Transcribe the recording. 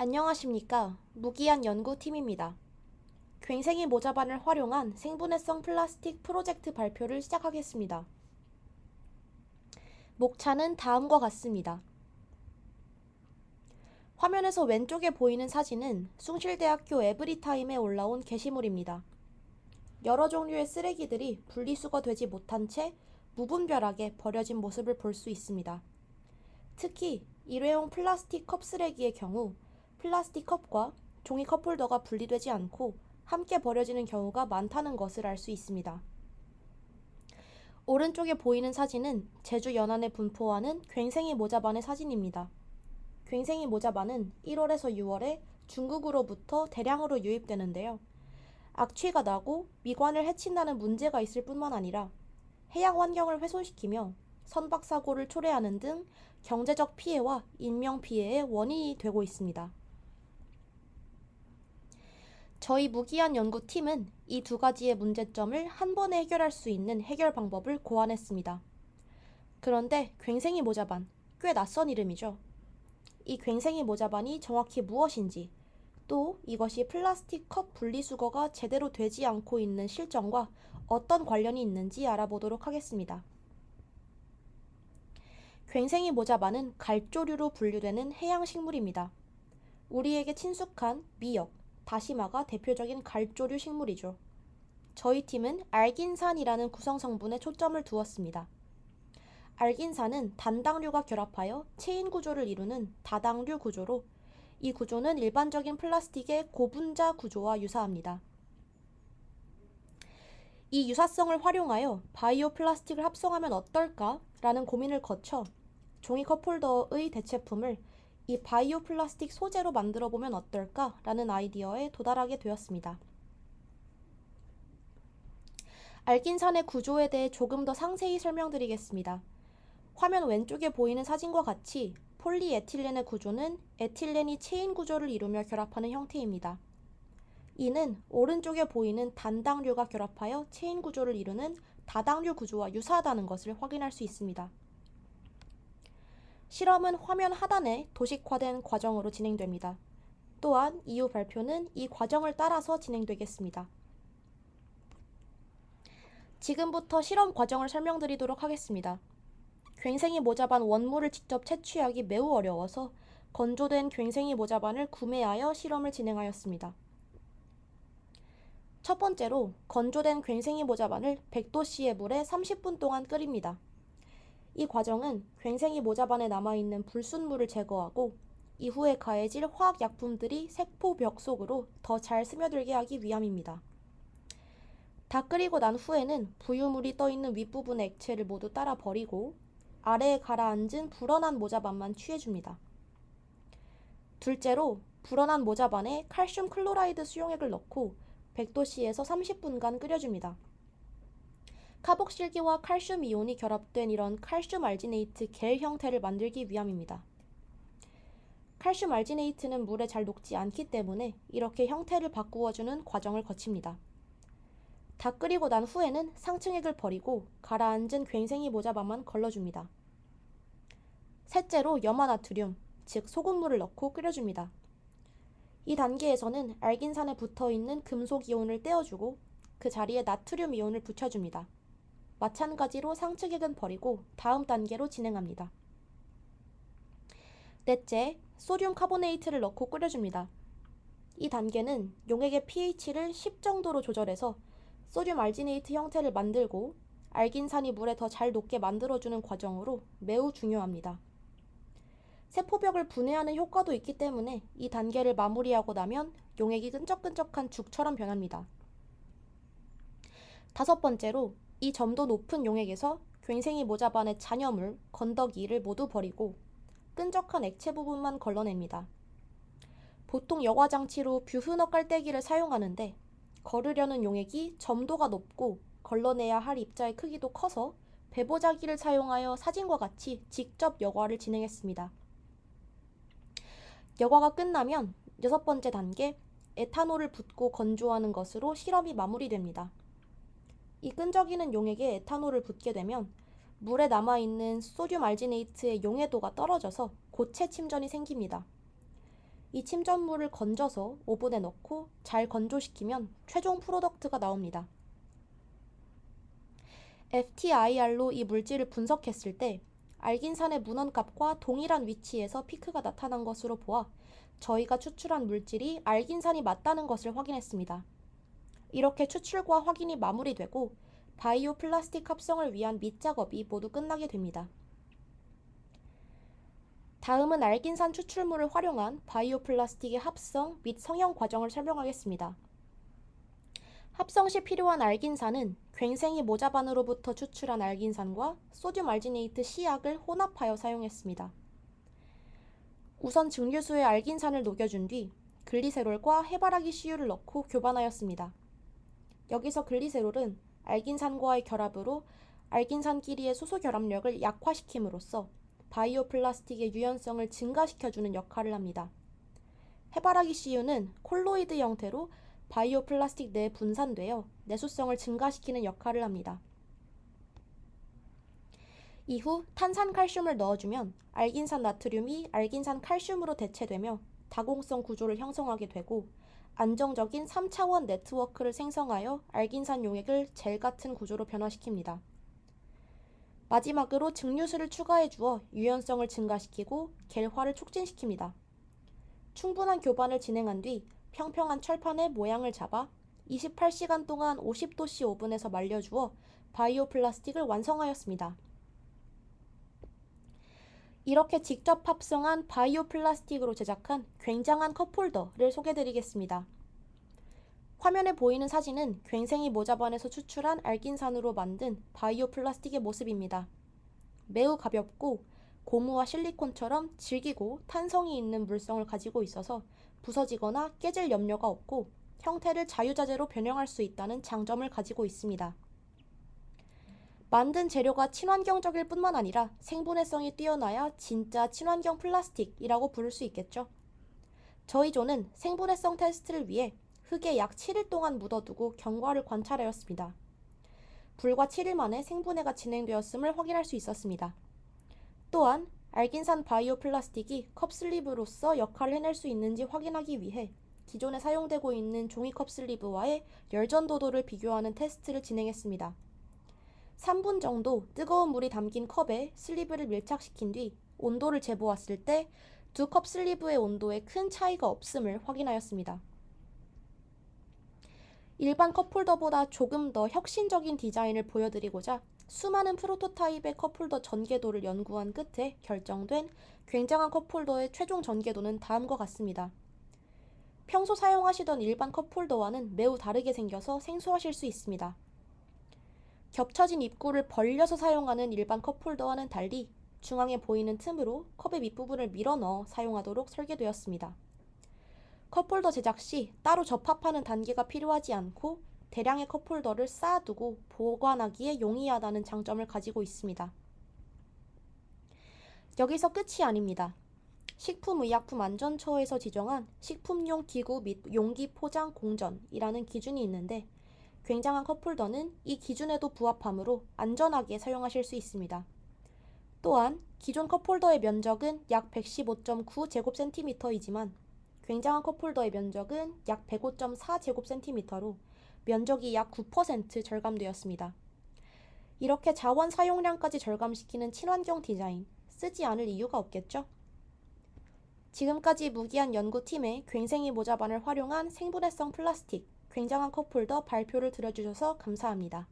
안녕하십니까. 무기한 연구팀입니다. 괭생이 모자반을 활용한 생분해성 플라스틱 프로젝트 발표를 시작하겠습니다. 목차는 다음과 같습니다. 화면에서 왼쪽에 보이는 사진은 숭실대학교 에브리타임에 올라온 게시물입니다. 여러 종류의 쓰레기들이 분리수거되지 못한 채 무분별하게 버려진 모습을 볼 수 있습니다. 특히 일회용 플라스틱 컵 쓰레기의 경우 플라스틱 컵과 종이 컵홀더가 분리되지 않고 함께 버려지는 경우가 많다는 것을 알 수 있습니다. 오른쪽에 보이는 사진은 제주 연안에 분포하는 괭생이 모자반의 사진입니다. 괭생이 모자반은 1월에서 6월에 중국으로부터 대량으로 유입되는데요. 악취가 나고 미관을 해친다는 문제가 있을 뿐만 아니라 해양 환경을 훼손시키며 선박사고를 초래하는 등 경제적 피해와 인명피해의 원인이 되고 있습니다. 저희 무기한 연구팀은 이 두 가지의 문제점을 한 번에 해결할 수 있는 해결 방법을 고안했습니다. 그런데 괭생이 모자반, 꽤 낯선 이름이죠. 이 괭생이 모자반이 정확히 무엇인지, 또 이것이 플라스틱 컵 분리수거가 제대로 되지 않고 있는 실정과 어떤 관련이 있는지 알아보도록 하겠습니다. 괭생이 모자반은 갈조류로 분류되는 해양식물입니다. 우리에게 친숙한 미역, 다시마가 대표적인 갈조류 식물이죠. 저희 팀은 알긴산이라는 구성 성분에 초점을 두었습니다. 알긴산은 단당류가 결합하여 체인 구조를 이루는 다당류 구조로 이 구조는 일반적인 플라스틱의 고분자 구조와 유사합니다. 이 유사성을 활용하여 바이오 플라스틱을 합성하면 어떨까? 라는 고민을 거쳐 종이 컵홀더의 대체품을 이 바이오 플라스틱 소재로 만들어 보면 어떨까? 라는 아이디어에 도달하게 되었습니다. 알긴산의 구조에 대해 조금 더 상세히 설명드리겠습니다. 화면 왼쪽에 보이는 사진과 같이 폴리에틸렌의 구조는 에틸렌이 체인 구조를 이루며 결합하는 형태입니다. 이는 오른쪽에 보이는 단당류가 결합하여 체인 구조를 이루는 다당류 구조와 유사하다는 것을 확인할 수 있습니다. 실험은 화면 하단에 도식화된 과정으로 진행됩니다. 또한 이후 발표는 이 과정을 따라서 진행되겠습니다. 지금부터 실험 과정을 설명드리도록 하겠습니다. 괭생이 모자반 원물을 직접 채취하기 매우 어려워서 건조된 괭생이 모자반을 구매하여 실험을 진행하였습니다. 첫 번째로 건조된 괭생이 모자반을 100도씨의 물에 30분 동안 끓입니다. 이 과정은 괭생이 모자반에 남아있는 불순물을 제거하고 이후에 가해질 화학약품들이 세포벽 속으로 더 잘 스며들게 하기 위함입니다. 다 끓이고 난 후에는 부유물이 떠있는 윗부분의 액체를 모두 따라 버리고 아래에 가라앉은 불어난 모자반만 취해줍니다. 둘째로 불어난 모자반에 칼슘 클로라이드 수용액을 넣고 100도씨에서 30분간 끓여줍니다. 카복실기와 칼슘 이온이 결합된 이런 칼슘 알지네이트 겔 형태를 만들기 위함입니다. 칼슘 알지네이트는 물에 잘 녹지 않기 때문에 이렇게 형태를 바꾸어주는 과정을 거칩니다. 다 끓이고 난 후에는 상층액을 버리고 가라앉은 괭생이 모자반만 걸러줍니다. 셋째로 염화나트륨, 즉 소금물을 넣고 끓여줍니다. 이 단계에서는 알긴산에 붙어있는 금속 이온을 떼어주고 그 자리에 나트륨 이온을 붙여줍니다. 마찬가지로 상층액은 버리고 다음 단계로 진행합니다. 넷째, 소듐 카보네이트를 넣고 끓여줍니다. 이 단계는 용액의 pH를 10 정도로 조절해서 소듐 알지네이트 형태를 만들고 알긴산이 물에 더 잘 녹게 만들어주는 과정으로 매우 중요합니다. 세포벽을 분해하는 효과도 있기 때문에 이 단계를 마무리하고 나면 용액이 끈적끈적한 죽처럼 변합니다. 다섯 번째로 이 점도 높은 용액에서 괭생이 모자반의 잔여물, 건더기를 모두 버리고 끈적한 액체 부분만 걸러냅니다. 보통 여과장치로 뷰흐너 깔때기를 사용하는데 거르려는 용액이 점도가 높고 걸러내야 할 입자의 크기도 커서 배보자기를 사용하여 사진과 같이 직접 여과를 진행했습니다. 여과가 끝나면 여섯 번째 단계, 에탄올을 붓고 건조하는 것으로 실험이 마무리됩니다. 이 끈적이는 용액에 에탄올을 붓게 되면 물에 남아있는 소듐 알지네이트의 용해도가 떨어져서 고체 침전이 생깁니다. 이 침전물을 건져서 오븐에 넣고 잘 건조시키면 최종 프로덕트가 나옵니다. FTIR로 이 물질을 분석했을 때 알긴산의 문헌값과 동일한 위치에서 피크가 나타난 것으로 보아 저희가 추출한 물질이 알긴산이 맞다는 것을 확인했습니다. 이렇게 추출과 확인이 마무리되고 바이오 플라스틱 합성을 위한 밑작업이 모두 끝나게 됩니다. 다음은 알긴산 추출물을 활용한 바이오 플라스틱의 합성 및 성형 과정을 설명하겠습니다. 합성 시 필요한 알긴산은 괭생이 모자반으로부터 추출한 알긴산과 소듐 알지네이트 C약을 혼합하여 사용했습니다. 우선 증류수에 알긴산을 녹여준 뒤 글리세롤과 해바라기 씨유를 넣고 교반하였습니다. 여기서 글리세롤은 알긴산과의 결합으로 알긴산끼리의 수소 결합력을 약화시킴으로써 바이오 플라스틱의 유연성을 증가시켜주는 역할을 합니다. 해바라기 씨유는 콜로이드 형태로 바이오 플라스틱 내에 분산되어 내수성을 증가시키는 역할을 합니다. 이후 탄산칼슘을 넣어주면 알긴산 나트륨이 알긴산 칼슘으로 대체되며 다공성 구조를 형성하게 되고 안정적인 3차원 네트워크를 생성하여 알긴산 용액을 젤 같은 구조로 변화시킵니다. 마지막으로 증류수를 추가해 주어 유연성을 증가시키고 겔화를 촉진시킵니다. 충분한 교반을 진행한 뒤 평평한 철판에 모양을 잡아 28시간 동안 50도씨 오븐에서 말려주어 바이오 플라스틱을 완성하였습니다. 이렇게 직접 합성한 바이오 플라스틱으로 제작한 굉장한 컵홀더를 소개드리겠습니다. 화면에 보이는 사진은 괭생이 모자반에서 추출한 알긴산으로 만든 바이오 플라스틱의 모습입니다. 매우 가볍고 고무와 실리콘처럼 질기고 탄성이 있는 물성을 가지고 있어서 부서지거나 깨질 염려가 없고 형태를 자유자재로 변형할 수 있다는 장점을 가지고 있습니다. 만든 재료가 친환경적일 뿐만 아니라 생분해성이 뛰어나야 진짜 친환경 플라스틱이라고 부를 수 있겠죠. 저희 조는 생분해성 테스트를 위해 흙에 약 7일 동안 묻어두고 경과를 관찰하였습니다. 불과 7일 만에 생분해가 진행되었음을 확인할 수 있었습니다. 또한 알긴산 바이오 플라스틱이 컵슬리브로서 역할을 해낼 수 있는지 확인하기 위해 기존에 사용되고 있는 종이 컵슬리브와의 열전도도를 비교하는 테스트를 진행했습니다. 3분 정도 뜨거운 물이 담긴 컵에 슬리브를 밀착시킨 뒤 온도를 재보았을 때 두 컵 슬리브의 온도에 큰 차이가 없음을 확인하였습니다. 일반 컵홀더보다 조금 더 혁신적인 디자인을 보여드리고자 수많은 프로토타입의 컵홀더 전개도를 연구한 끝에 결정된 굉장한 컵홀더의 최종 전개도는 다음과 같습니다. 평소 사용하시던 일반 컵홀더와는 매우 다르게 생겨서 생소하실 수 있습니다. 겹쳐진 입구를 벌려서 사용하는 일반 컵홀더와는 달리 중앙에 보이는 틈으로 컵의 밑부분을 밀어넣어 사용하도록 설계되었습니다. 컵홀더 제작 시 따로 접합하는 단계가 필요하지 않고 대량의 컵홀더를 쌓아두고 보관하기에 용이하다는 장점을 가지고 있습니다. 여기서 끝이 아닙니다. 식품의약품안전처에서 지정한 식품용 기구 및 용기 포장 공전이라는 기준이 있는데 굉장한 컵홀더는 이 기준에도 부합하므로 안전하게 사용하실 수 있습니다. 또한 기존 컵홀더의 면적은 약 115.9제곱센티미터이지만 굉장한 컵홀더의 면적은 약 105.4제곱센티미터로 면적이 약 9% 절감되었습니다. 이렇게 자원 사용량까지 절감시키는 친환경 디자인, 쓰지 않을 이유가 없겠죠? 지금까지 무기한 연구팀의 괭생이 모자반을 활용한 생분해성 플라스틱, 굉장한 컵홀더 발표를 들어주셔서 감사합니다.